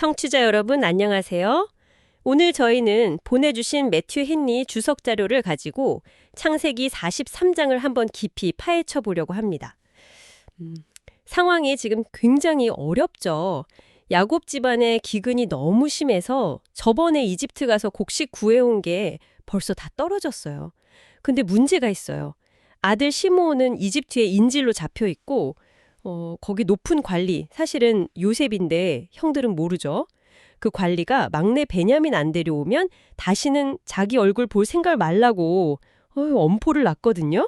청취자 여러분 안녕하세요. 오늘 저희는 보내주신 매튜 헨리 주석 자료를 가지고 창세기 43장을 한번 깊이 파헤쳐 보려고 합니다. 상황이 지금 굉장히 어렵죠. 야곱 집안의 기근이 너무 심해서 저번에 이집트 가서 곡식 구해온 게 벌써 다 떨어졌어요. 근데 문제가 있어요. 아들 시므온은 이집트의 인질로 잡혀 있고 거기 높은 관리, 사실은 요셉인데 형들은 모르죠. 그 관리가 막내 베냐민 안 데려오면 다시는 자기 얼굴 볼 생각 말라고 엄포를 놨거든요.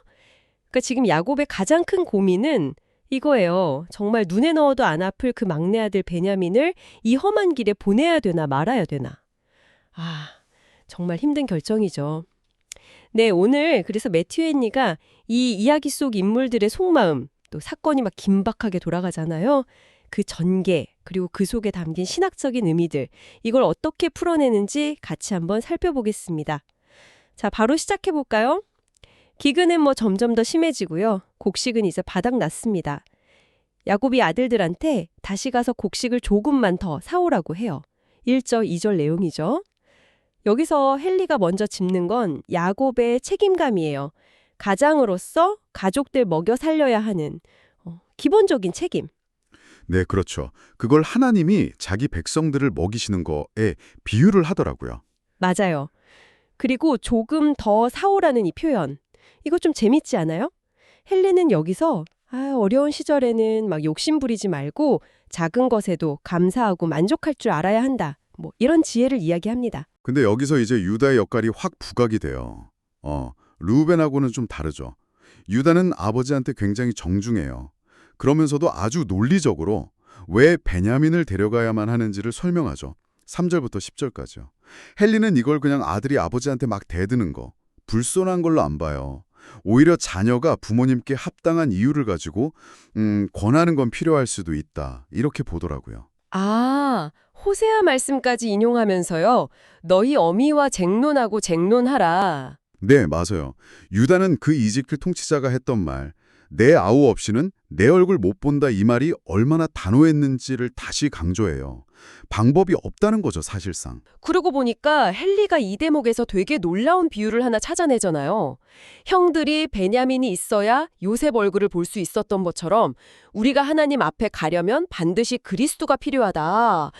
그러니까 지금 야곱의 가장 큰 고민은 이거예요. 정말 눈에 넣어도 안 아플 그 막내 아들 베냐민을 이 험한 길에 보내야 되나 말아야 되나. 정말 힘든 결정이죠. 네, 오늘 그래서 매튜 헨리가 이 이야기 속 인물들의 속마음, 또 사건이 막 긴박하게 돌아가잖아요. 그 전개, 그리고 그 속에 담긴 신학적인 의미들, 이걸 어떻게 풀어내는지 같이 한번 살펴보겠습니다. 자, 바로 시작해볼까요? 기근은 점점 더 심해지고요. 곡식은 이제 바닥났습니다. 야곱이 아들들한테 다시 가서 곡식을 조금만 더 사오라고 해요. 1절, 2절 내용이죠. 여기서 헨리가 먼저 짚는 건 야곱의 책임감이에요. 가장으로서 가족들 먹여 살려야 하는 기본적인 책임. 네, 그렇죠. 그걸 하나님이 자기 백성들을 먹이시는 거에 비유를 하더라고요. 맞아요. 그리고 조금 더 사오라는 이 표현. 이거 좀 재밌지 않아요? 헨리는 여기서 어려운 시절에는 막 욕심 부리지 말고 작은 것에도 감사하고 만족할 줄 알아야 한다. 이런 지혜를 이야기합니다. 근데 여기서 이제 유다의 역할이 확 부각이 돼요. 루벤하고는 좀 다르죠. 유다는 아버지한테 굉장히 정중해요. 그러면서도 아주 논리적으로 왜 베냐민을 데려가야만 하는지를 설명하죠. 3절부터 10절까지요. 헨리는 이걸 그냥 아들이 아버지한테 막 대드는 거, 불손한 걸로 안 봐요. 오히려 자녀가 부모님께 합당한 이유를 가지고 권하는 건 필요할 수도 있다. 이렇게 보더라고요. 호세아 말씀까지 인용하면서요. 너희 어미와 쟁론하고 쟁론하라. 네, 맞아요. 유다는 그 이집트 통치자가 했던 말, 내 아우 없이는 내 얼굴 못 본다 이 말이 얼마나 단호했는지를 다시 강조해요. 방법이 없다는 거죠, 사실상. 그러고 보니까 헨리가 이 대목에서 되게 놀라운 비유를 하나 찾아내잖아요. 형들이 베냐민이 있어야 요셉 얼굴을 볼 수 있었던 것처럼 우리가 하나님 앞에 가려면 반드시 그리스도가 필요하다.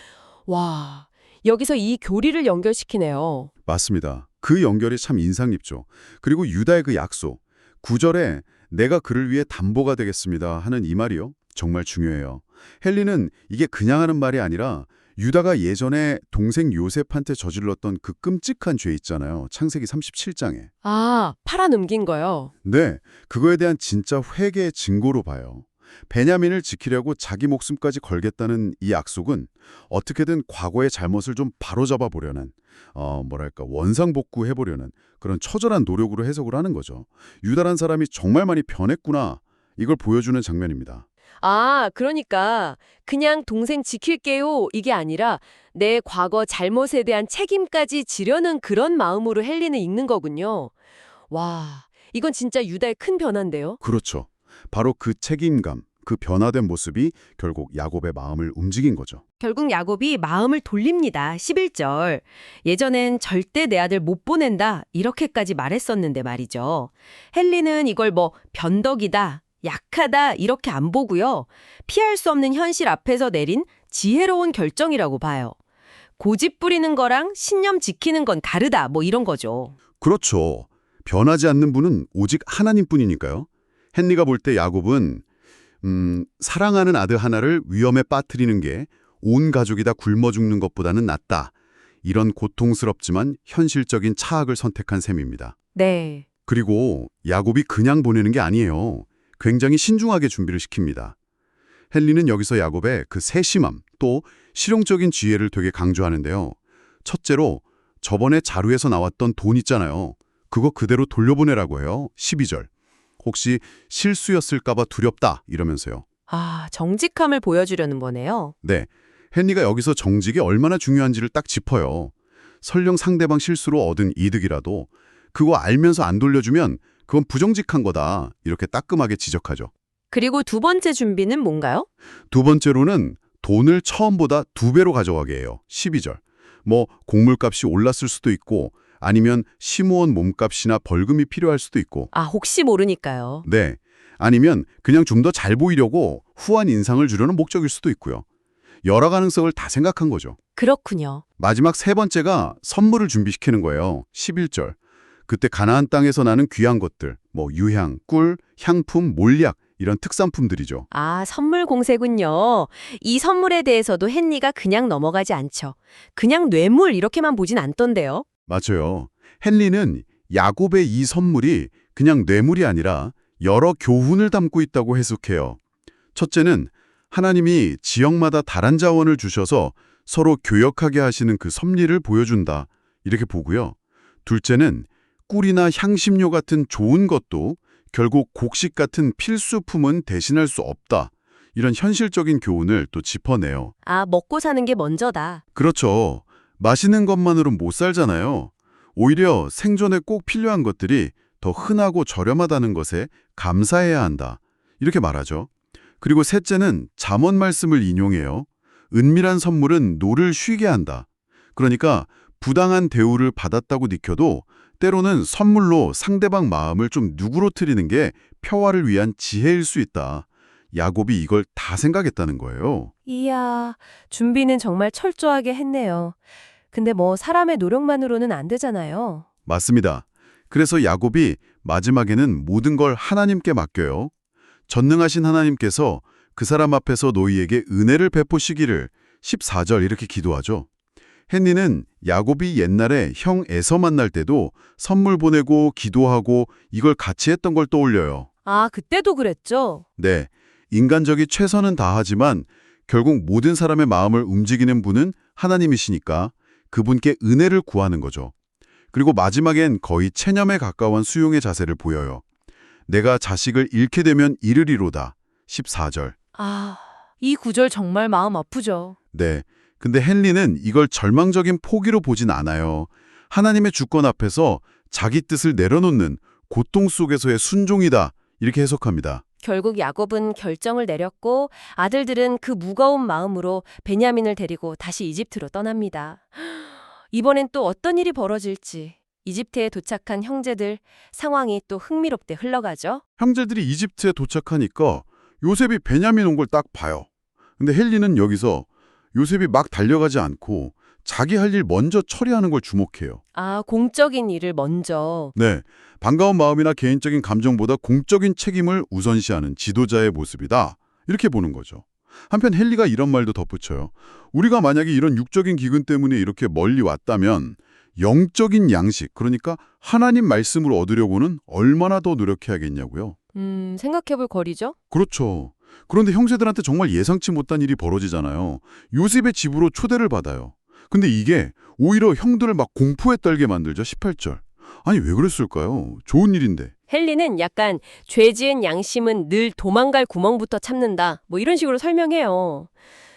와, 여기서 이 교리를 연결시키네요. 맞습니다. 그 연결이 참 인상 깊죠. 그리고 유다의 그 약속, 9절에 내가 그를 위해 담보가 되겠습니다 하는 이 말이요. 정말 중요해요. 헨리는 이게 그냥 하는 말이 아니라 유다가 예전에 동생 요셉한테 저질렀던 그 끔찍한 죄 있잖아요. 창세기 37장에. 팔아넘긴 거요. 네, 그거에 대한 진짜 회개의 증거로 봐요. 베냐민을 지키려고 자기 목숨까지 걸겠다는 이 약속은 어떻게든 과거의 잘못을 좀 바로잡아 보려는 원상복구해보려는 그런 처절한 노력으로 해석을 하는 거죠. 유다란 사람이 정말 많이 변했구나. 이걸 보여주는 장면입니다. 그러니까 그냥 동생 지킬게요 이게 아니라 내 과거 잘못에 대한 책임까지 지려는 그런 마음으로 헨리는 읽는 거군요. 와, 이건 진짜 유다의 큰 변화인데요. 그렇죠. 바로 그 책임감, 그 변화된 모습이 결국 야곱의 마음을 움직인 거죠. 결국 야곱이 마음을 돌립니다. 11절. 예전엔 절대 내 아들 못 보낸다 이렇게까지 말했었는데 말이죠. 헨리는 이걸 변덕이다, 약하다 이렇게 안 보고요. 피할 수 없는 현실 앞에서 내린 지혜로운 결정이라고 봐요. 고집 부리는 거랑 신념 지키는 건 다르다 이런 거죠. 그렇죠. 변하지 않는 분은 오직 하나님뿐이니까요. 헨리가 볼 때 야곱은 사랑하는 아들 하나를 위험에 빠뜨리는 게 온 가족이 다 굶어 죽는 것보다는 낫다. 이런 고통스럽지만 현실적인 차악을 선택한 셈입니다. 네. 그리고 야곱이 그냥 보내는 게 아니에요. 굉장히 신중하게 준비를 시킵니다. 헨리는 여기서 야곱의 그 세심함 또 실용적인 지혜를 되게 강조하는데요. 첫째로 저번에 자루에서 나왔던 돈 있잖아요. 그거 그대로 돌려보내라고 해요. 12절. 혹시 실수였을까 봐 두렵다 이러면서요. 정직함을 보여주려는 거네요. 네, 헨리가 여기서 정직이 얼마나 중요한지를 딱 짚어요. 설령 상대방 실수로 얻은 이득이라도 그거 알면서 안 돌려주면 그건 부정직한 거다. 이렇게 따끔하게 지적하죠. 그리고 두 번째 준비는 뭔가요? 두 번째로는 돈을 처음보다 2배로 가져가게 해요. 12절. 뭐 곡물값이 올랐을 수도 있고 아니면 심우원 몸값이나 벌금이 필요할 수도 있고 아, 혹시 모르니까요. 네. 아니면 그냥 좀 더 잘 보이려고 후한 인상을 주려는 목적일 수도 있고요. 여러 가능성을 다 생각한 거죠. 그렇군요. 마지막 세 번째가 선물을 준비시키는 거예요. 11절. 그때 가나안 땅에서 나는 귀한 것들, 뭐 유향, 꿀, 향품, 몰약 이런 특산품들이죠. 아, 선물 공세군요. 이 선물에 대해서도 헨리가 그냥 넘어가지 않죠. 그냥 뇌물 이렇게만 보진 않던데요. 맞아요. 헨리는 야곱의 이 선물이 그냥 뇌물이 아니라 여러 교훈을 담고 있다고 해석해요. 첫째는 하나님이 지역마다 다른 자원을 주셔서 서로 교역하게 하시는 그 섭리를 보여준다. 이렇게 보고요. 둘째는 꿀이나 향신료 같은 좋은 것도 결국 곡식 같은 필수품은 대신할 수 없다. 이런 현실적인 교훈을 또 짚어내요. 아, 먹고 사는 게 먼저다. 그렇죠. 마시는 것만으로는 못 살잖아요. 오히려 생존에 꼭 필요한 것들이 더 흔하고 저렴하다는 것에 감사해야 한다. 이렇게 말하죠. 그리고 셋째는 잠언 말씀을 인용해요. 은밀한 선물은 노를 쉬게 한다. 그러니까 부당한 대우를 받았다고 느껴도 때로는 선물로 상대방 마음을 좀 누그러뜨리는 게 평화를 위한 지혜일 수 있다. 야곱이 이걸 다 생각했다는 거예요. 이야, 준비는 정말 철저하게 했네요. 근데 뭐 사람의 노력만으로는 안 되잖아요. 맞습니다. 그래서 야곱이 마지막에는 모든 걸 하나님께 맡겨요. 전능하신 하나님께서 그 사람 앞에서 너희에게 은혜를 베푸시기를 14절 이렇게 기도하죠. 헨리는 야곱이 옛날에 형 에서 만날 때도 선물 보내고 기도하고 이걸 같이 했던 걸 떠올려요. 아, 그때도 그랬죠? 네, 인간적이 최선은 다하지만 결국 모든 사람의 마음을 움직이는 분은 하나님이시니까 그분께 은혜를 구하는 거죠. 그리고 마지막엔 거의 체념에 가까운 수용의 자세를 보여요. 내가 자식을 잃게 되면 잃으리로다. 14절. 아, 이 구절 정말 마음 아프죠. 네, 근데 헨리는 이걸 절망적인 포기로 보진 않아요. 하나님의 주권 앞에서 자기 뜻을 내려놓는 고통 속에서의 순종이다. 이렇게 해석합니다. 결국 야곱은 결정을 내렸고 아들들은 그 무거운 마음으로 베냐민을 데리고 다시 이집트로 떠납니다. 이번엔 또 어떤 일이 벌어질지. 이집트에 도착한 형제들 상황이 또 흥미롭게 흘러가죠. 형제들이 이집트에 도착하니까 요셉이 베냐민 온 걸 딱 봐요. 근데 헨리는 여기서 요셉이 막 달려가지 않고 자기 할 일 먼저 처리하는 걸 주목해요. 아, 공적인 일을 먼저. 네, 반가운 마음이나 개인적인 감정보다 공적인 책임을 우선시하는 지도자의 모습이다. 이렇게 보는 거죠. 한편 헨리가 이런 말도 덧붙여요. 우리가 만약에 이런 육적인 기근 때문에 이렇게 멀리 왔다면 영적인 양식, 그러니까 하나님 말씀을 얻으려고는 얼마나 더 노력해야겠냐고요. 생각해볼 거리죠? 그렇죠. 그런데 형제들한테 정말 예상치 못한 일이 벌어지잖아요. 요셉의 집으로 초대를 받아요. 근데 이게 오히려 형들을 막 공포에 떨게 만들죠. 18절. 아니 왜 그랬을까요? 좋은 일인데. 헨리는 약간 죄 지은 양심은 늘 도망갈 구멍부터 참는다. 뭐 이런 식으로 설명해요.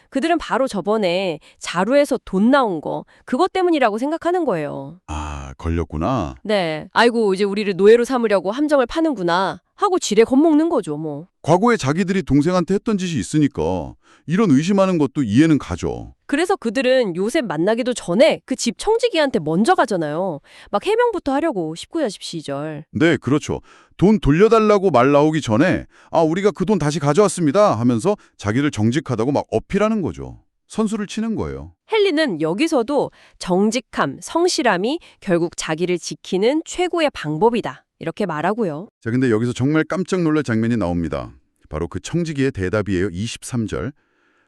그들은 바로 저번에 자루에서 돈 나온 거 그것 때문이라고 생각하는 거예요. 아, 걸렸구나. 네. 아이고 이제 우리를 노예로 삼으려고 함정을 파는구나 하고 지레 겁먹는 거죠 뭐. 과거에 자기들이 동생한테 했던 짓이 있으니까 이런 의심하는 것도 이해는 가죠. 그래서 그들은 요셉 만나기도 전에 그 집 청지기한테 먼저 가잖아요. 막 해명부터 하려고 19절 12절. 네, 그렇죠. 돈 돌려달라고 말 나오기 전에 아, 우리가 그 돈 다시 가져왔습니다 하면서 자기를 정직하다고 막 어필하는 거죠. 선수를 치는 거예요. 헨리는 여기서도 정직함, 성실함이 결국 자기를 지키는 최고의 방법이다. 이렇게 말하고요. 자, 근데 여기서 정말 깜짝 놀랄 장면이 나옵니다. 바로 그 청지기의 대답이에요. 23절.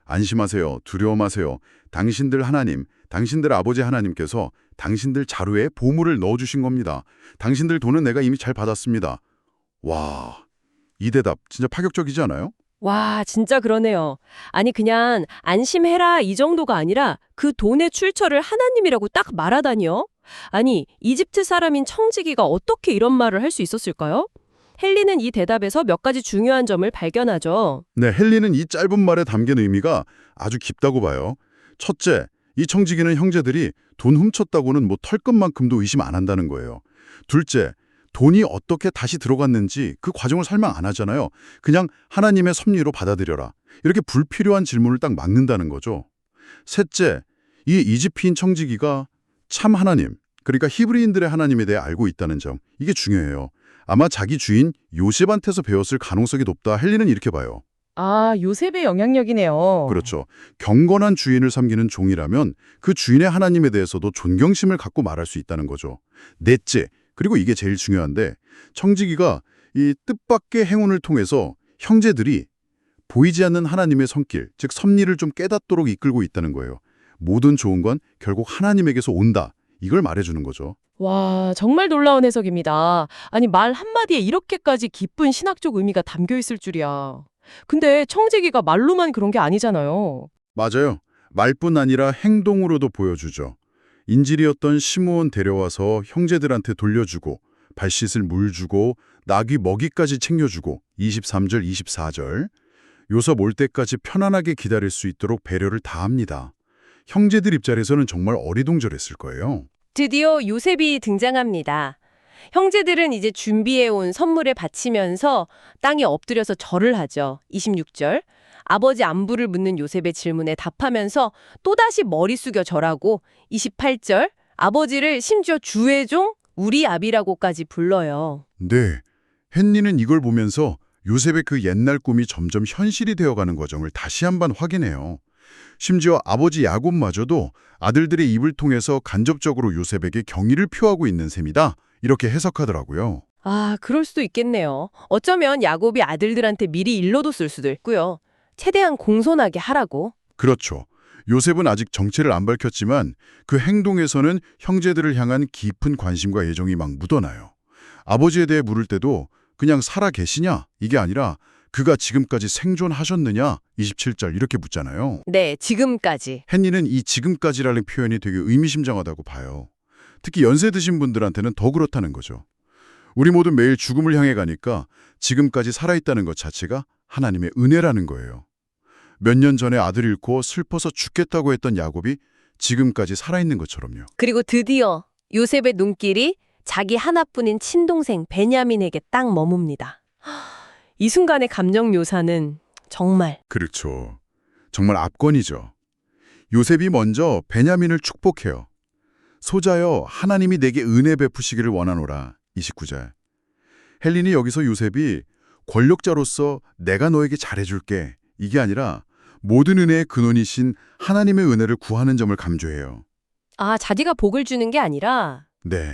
안심하세요. 두려워 마세요. 당신들 하나님, 당신들 아버지 하나님께서 당신들 자루에 보물을 넣어주신 겁니다. 당신들 돈은 내가 이미 잘 받았습니다. 와, 이 대답 진짜 파격적이지 않아요? 와, 진짜 그러네요. 아니 그냥 안심해라 이 정도가 아니라 그 돈의 출처를 하나님이라고 딱 말하다니요? 아니 이집트 사람인 청지기가 어떻게 이런 말을 할 수 있었을까요? 헨리는 이 대답에서 몇 가지 중요한 점을 발견하죠. 네, 헨리는 이 짧은 말에 담긴 의미가 아주 깊다고 봐요. 첫째, 이 청지기는 형제들이 돈 훔쳤다고는 뭐 털끝만큼도 의심 안 한다는 거예요. 둘째, 돈이 어떻게 다시 들어갔는지 그 과정을 설명 안 하잖아요. 그냥 하나님의 섭리로 받아들여라. 이렇게 불필요한 질문을 딱 막는다는 거죠. 셋째, 이 이집트인 청지기가 참 하나님, 그러니까 히브리인들의 하나님에 대해 알고 있다는 점, 이게 중요해요. 아마 자기 주인 요셉한테서 배웠을 가능성이 높다. 헨리는 이렇게 봐요. 아, 요셉의 영향력이네요. 그렇죠. 경건한 주인을 섬기는 종이라면 그 주인의 하나님에 대해서도 존경심을 갖고 말할 수 있다는 거죠. 넷째, 그리고 이게 제일 중요한데 청지기가 이 뜻밖의 행운을 통해서 형제들이 보이지 않는 하나님의 손길, 즉 섭리를 좀 깨닫도록 이끌고 있다는 거예요. 모든 좋은 건 결국 하나님에게서 온다. 이걸 말해주는 거죠. 와, 정말 놀라운 해석입니다. 아니, 말 한마디에 이렇게까지 깊은 신학적 의미가 담겨 있을 줄이야. 근데 청지기가 말로만 그런 게 아니잖아요. 맞아요. 말뿐 아니라 행동으로도 보여주죠. 인질이었던 시므온 데려와서 형제들한테 돌려주고 발 씻을 물 주고 나귀 먹이까지 챙겨주고 23절, 24절 요셉 올 때까지 편안하게 기다릴 수 있도록 배려를 다합니다. 형제들 입장에서는 정말 어리둥절했을 거예요. 드디어 요셉이 등장합니다. 형제들은 이제 준비해온 선물에 바치면서 땅에 엎드려서 절을 하죠. 26절. 아버지 안부를 묻는 요셉의 질문에 답하면서 또다시 머리 숙여 절하고 28절. 아버지를 심지어 주의 종 우리 아비라고까지 불러요. 네, 헨리는 이걸 보면서 요셉의 그 옛날 꿈이 점점 현실이 되어가는 과정을 다시 한번 확인해요. 심지어 아버지 야곱마저도 아들들의 입을 통해서 간접적으로 요셉에게 경의를 표하고 있는 셈이다. 이렇게 해석하더라고요. 아, 그럴 수도 있겠네요. 어쩌면 야곱이 아들들한테 미리 일러뒀을 수도 있고요. 최대한 공손하게 하라고. 그렇죠. 요셉은 아직 정체를 안 밝혔지만 그 행동에서는 형제들을 향한 깊은 관심과 애정이 막 묻어나요. 아버지에 대해 물을 때도 그냥 살아 계시냐? 이게 아니라 그가 지금까지 생존하셨느냐? 27절 이렇게 묻잖아요. 네, 지금까지. 헨리는 이 지금까지라는 표현이 되게 의미심장하다고 봐요. 특히 연세 드신 분들한테는 더 그렇다는 거죠. 우리 모두 매일 죽음을 향해 가니까 지금까지 살아있다는 것 자체가 하나님의 은혜라는 거예요. 몇 년 전에 아들 잃고 슬퍼서 죽겠다고 했던 야곱이 지금까지 살아있는 것처럼요. 그리고 드디어 요셉의 눈길이 자기 하나뿐인 친동생 베냐민에게 딱 머뭅니다. 이 순간의 감정 묘사는 정말 그렇죠. 정말 압권이죠. 요셉이 먼저 베냐민을 축복해요. 소자여 하나님이 내게 은혜 베푸시기를 원하노라. 29절. 헬린이 여기서 요셉이 권력자로서 내가 너에게 잘해줄게. 이게 아니라 모든 은혜의 근원이신 하나님의 은혜를 구하는 점을 강조해요. 아, 자기가 복을 주는 게 아니라 네.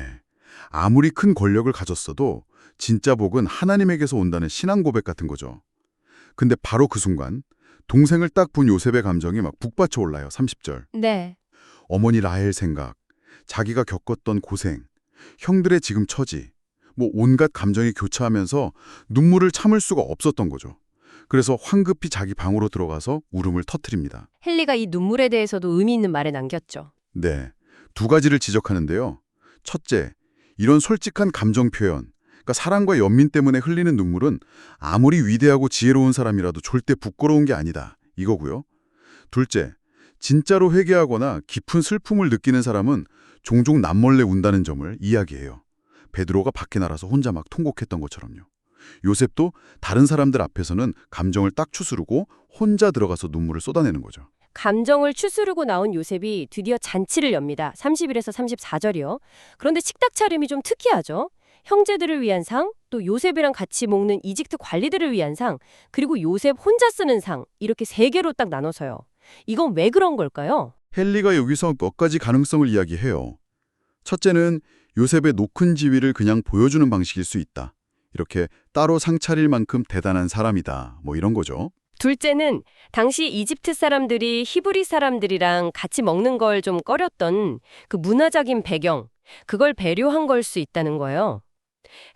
아무리 큰 권력을 가졌어도 진짜 복은 하나님에게서 온다는 신앙 고백 같은 거죠. 근데 바로 그 순간 동생을 딱 본 요셉의 감정이 막 북받쳐 올라요. 30절. 네. 어머니 라헬 생각, 자기가 겪었던 고생, 형들의 지금 처지, 뭐 온갖 감정이 교차하면서 눈물을 참을 수가 없었던 거죠. 그래서 황급히 자기 방으로 들어가서 울음을 터뜨립니다. 헨리가 이 눈물에 대해서도 의미 있는 말을 남겼죠. 네, 두 가지를 지적하는데요. 첫째, 이런 솔직한 감정 표현, 그러니까 사랑과 연민 때문에 흘리는 눈물은 아무리 위대하고 지혜로운 사람이라도 절대 부끄러운 게 아니다. 이거고요. 둘째, 진짜로 회개하거나 깊은 슬픔을 느끼는 사람은 종종 남몰래 운다는 점을 이야기해요. 베드로가 밖에 나가서 혼자 막 통곡했던 것처럼요. 요셉도 다른 사람들 앞에서는 감정을 딱 추스르고 혼자 들어가서 눈물을 쏟아내는 거죠. 감정을 추스르고 나온 요셉이 드디어 잔치를 엽니다. 30일에서 34절이요. 그런데 식탁 차림이 좀 특이하죠. 형제들을 위한 상, 또 요셉이랑 같이 먹는 이집트 관리들을 위한 상, 그리고 요셉 혼자 쓰는 상, 이렇게 세 개로 딱 나눠서요. 이건 왜 그런 걸까요? 헨리가 여기서 몇 가지 가능성을 이야기해요. 첫째는 요셉의 높은 지위를 그냥 보여주는 방식일 수 있다. 이렇게 따로 상 차릴 만큼 대단한 사람이다. 뭐 이런 거죠. 둘째는 당시 이집트 사람들이 히브리 사람들이랑 같이 먹는 걸 좀 꺼렸던 그 문화적인 배경, 그걸 배려한 걸 수 있다는 거예요.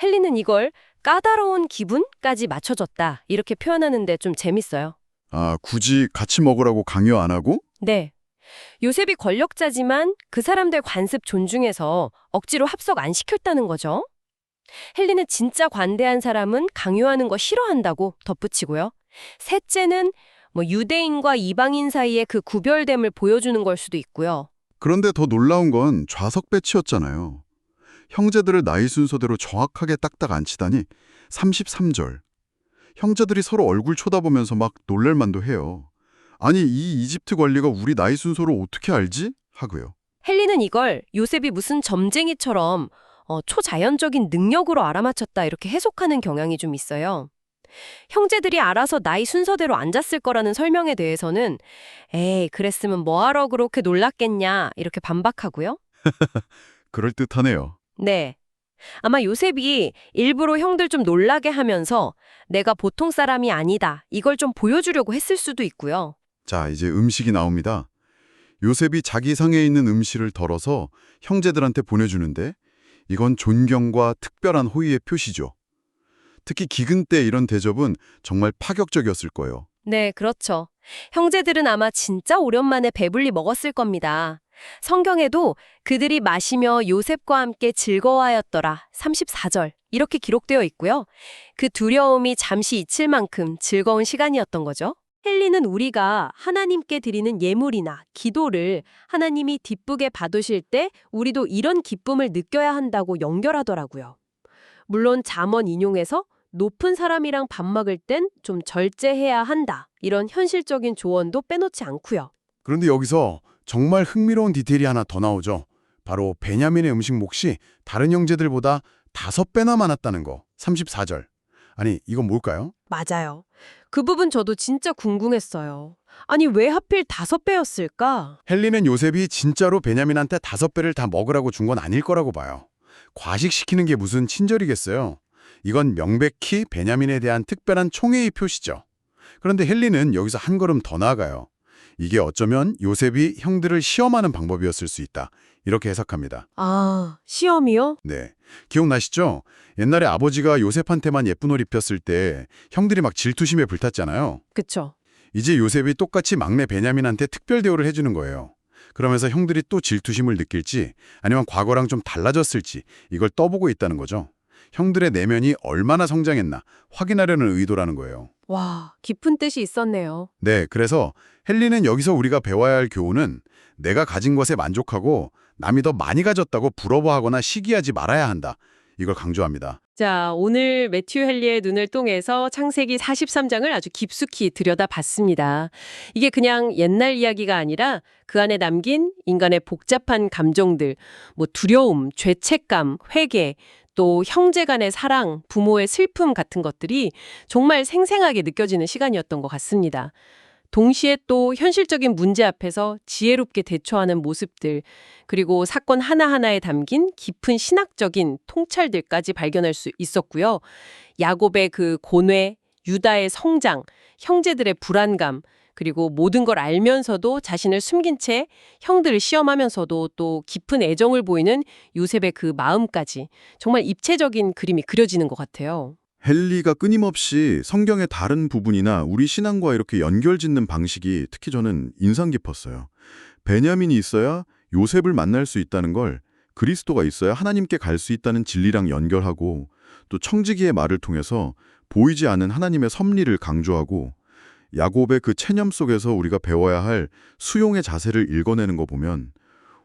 헨리는 이걸 까다로운 기분까지 맞춰줬다, 이렇게 표현하는데 좀 재밌어요. 아, 굳이 같이 먹으라고 강요 안 하고? 네. 요셉이 권력자지만 그 사람들 관습 존중해서 억지로 합석 안 시켰다는 거죠. 헨리는 진짜 관대한 사람은 강요하는 거 싫어한다고 덧붙이고요. 셋째는 유대인과 이방인 사이의 그 구별됨을 보여주는 걸 수도 있고요. 그런데 더 놀라운 건 좌석 배치였잖아요. 형제들을 나이 순서대로 정확하게 딱딱 앉히다니 33절. 형제들이 서로 얼굴 쳐다보면서 막 놀랄만도 해요. 아니, 이 이집트 관리가 우리 나이 순서를 어떻게 알지? 하고요. 헨리는 이걸 요셉이 무슨 점쟁이처럼 초자연적인 능력으로 알아맞혔다 이렇게 해석하는 경향이 좀 있어요. 형제들이 알아서 나이 순서대로 앉았을 거라는 설명에 대해서는 에이, 그랬으면 뭐하러 그렇게 놀랐겠냐 이렇게 반박하고요. 그럴듯하네요. 네. 아마 요셉이 일부러 형들 좀 놀라게 하면서 내가 보통 사람이 아니다 이걸 좀 보여주려고 했을 수도 있고요. 자, 이제 음식이 나옵니다. 요셉이 자기 상에 있는 음식을 덜어서 형제들한테 보내주는데 이건 존경과 특별한 호의의 표시죠. 특히 기근 때 이런 대접은 정말 파격적이었을 거예요. 네, 그렇죠. 형제들은 아마 진짜 오랜만에 배불리 먹었을 겁니다. 성경에도 그들이 마시며 요셉과 함께 즐거워하였더라. 34절. 이렇게 기록되어 있고요. 그 두려움이 잠시 잊힐 만큼 즐거운 시간이었던 거죠. 헨리는 우리가 하나님께 드리는 예물이나 기도를 하나님이 기쁘게 받으실 때 우리도 이런 기쁨을 느껴야 한다고 연결하더라고요. 물론 잠언 인용에서 높은 사람이랑 밥 먹을 땐 좀 절제해야 한다. 이런 현실적인 조언도 빼놓지 않고요. 그런데 여기서 정말 흥미로운 디테일이 하나 더 나오죠. 바로 베냐민의 음식 몫이 다른 형제들보다 5배나 많았다는 거. 34절. 아니, 이건 뭘까요? 맞아요. 그 부분 저도 진짜 궁금했어요. 아니, 왜 하필 5배였을까? 헨리는 요셉이 진짜로 베냐민한테 5배를 다 먹으라고 준 건 아닐 거라고 봐요. 과식시키는 게 무슨 친절이겠어요. 이건 명백히 베냐민에 대한 특별한 총애의 표시죠. 그런데 헨리는 여기서 한 걸음 더 나아가요. 이게 어쩌면 요셉이 형들을 시험하는 방법이었을 수 있다. 이렇게 해석합니다. 아, 시험이요? 네. 기억나시죠? 옛날에 아버지가 요셉한테만 예쁜 옷 입혔을 때 형들이 막 질투심에 불탔잖아요. 그쵸. 이제 요셉이 똑같이 막내 베냐민한테 특별 대우를 해주는 거예요. 그러면서 형들이 또 질투심을 느낄지 아니면 과거랑 좀 달라졌을지 이걸 떠보고 있다는 거죠. 형들의 내면이 얼마나 성장했나 확인하려는 의도라는 거예요. 와, 깊은 뜻이 있었네요. 네, 그래서 헨리는 여기서 우리가 배워야 할 교훈은 내가 가진 것에 만족하고 남이 더 많이 가졌다고 부러워하거나 시기하지 말아야 한다. 이걸 강조합니다. 자, 오늘 매튜 헨리의 눈을 통해서 창세기 43장을 아주 깊숙이 들여다봤습니다. 이게 그냥 옛날 이야기가 아니라 그 안에 담긴 인간의 복잡한 감정들, 뭐 두려움, 죄책감, 회개, 또 형제 간의 사랑, 부모의 슬픔 같은 것들이 정말 생생하게 느껴지는 시간이었던 것 같습니다. 동시에 또 현실적인 문제 앞에서 지혜롭게 대처하는 모습들, 그리고 사건 하나하나에 담긴 깊은 신학적인 통찰들까지 발견할 수 있었고요. 야곱의 그 고뇌, 유다의 성장, 형제들의 불안감, 그리고 모든 걸 알면서도 자신을 숨긴 채 형들을 시험하면서도 또 깊은 애정을 보이는 요셉의 그 마음까지 정말 입체적인 그림이 그려지는 것 같아요. 헨리가 끊임없이 성경의 다른 부분이나 우리 신앙과 이렇게 연결짓는 방식이 특히 저는 인상 깊었어요. 베냐민이 있어야 요셉을 만날 수 있다는 걸 그리스도가 있어야 하나님께 갈 수 있다는 진리랑 연결하고 또 청지기의 말을 통해서 보이지 않는 하나님의 섭리를 강조하고 야곱의 그 체념 속에서 우리가 배워야 할 수용의 자세를 읽어내는 거 보면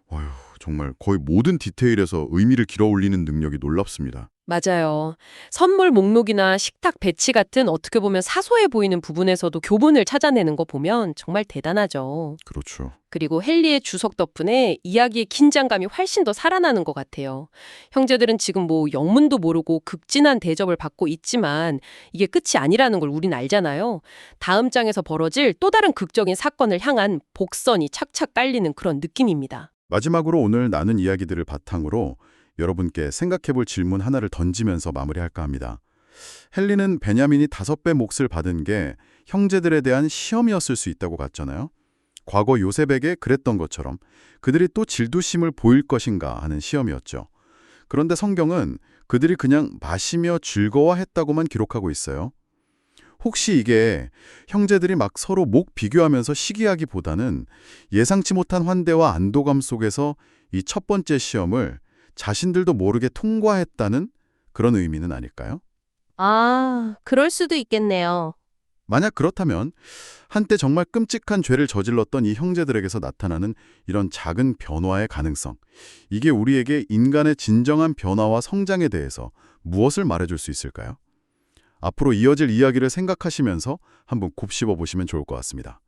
어휴, 정말 거의 모든 디테일에서 의미를 길어올리는 능력이 놀랍습니다. 맞아요. 선물 목록이나 식탁 배치 같은 어떻게 보면 사소해 보이는 부분에서도 교훈을 찾아내는 거 보면 정말 대단하죠. 그렇죠. 그리고 헨리의 주석 덕분에 이야기의 긴장감이 훨씬 더 살아나는 것 같아요. 형제들은 지금 뭐 영문도 모르고 극진한 대접을 받고 있지만 이게 끝이 아니라는 걸 우린 알잖아요. 다음 장에서 벌어질 또 다른 극적인 사건을 향한 복선이 착착 깔리는 그런 느낌입니다. 마지막으로 오늘 나눈 이야기들을 바탕으로 여러분께 생각해볼 질문 하나를 던지면서 마무리할까 합니다. 헨리는 베냐민이 5배 몫을 받은 게 형제들에 대한 시험이었을 수 있다고 갔잖아요. 과거 요셉에게 그랬던 것처럼 그들이 또 질투심을 보일 것인가 하는 시험이었죠. 그런데 성경은 그들이 그냥 마시며 즐거워했다고만 기록하고 있어요. 혹시 이게 형제들이 막 서로 목 비교하면서 시기하기보다는 예상치 못한 환대와 안도감 속에서 이 첫 번째 시험을 자신들도 모르게 통과했다는 그런 의미는 아닐까요? 아, 그럴 수도 있겠네요. 만약 그렇다면 한때 정말 끔찍한 죄를 저질렀던 이 형제들에게서 나타나는 이런 작은 변화의 가능성, 이게 우리에게 인간의 진정한 변화와 성장에 대해서 무엇을 말해줄 수 있을까요? 앞으로 이어질 이야기를 생각하시면서 한번 곱씹어 보시면 좋을 것 같습니다.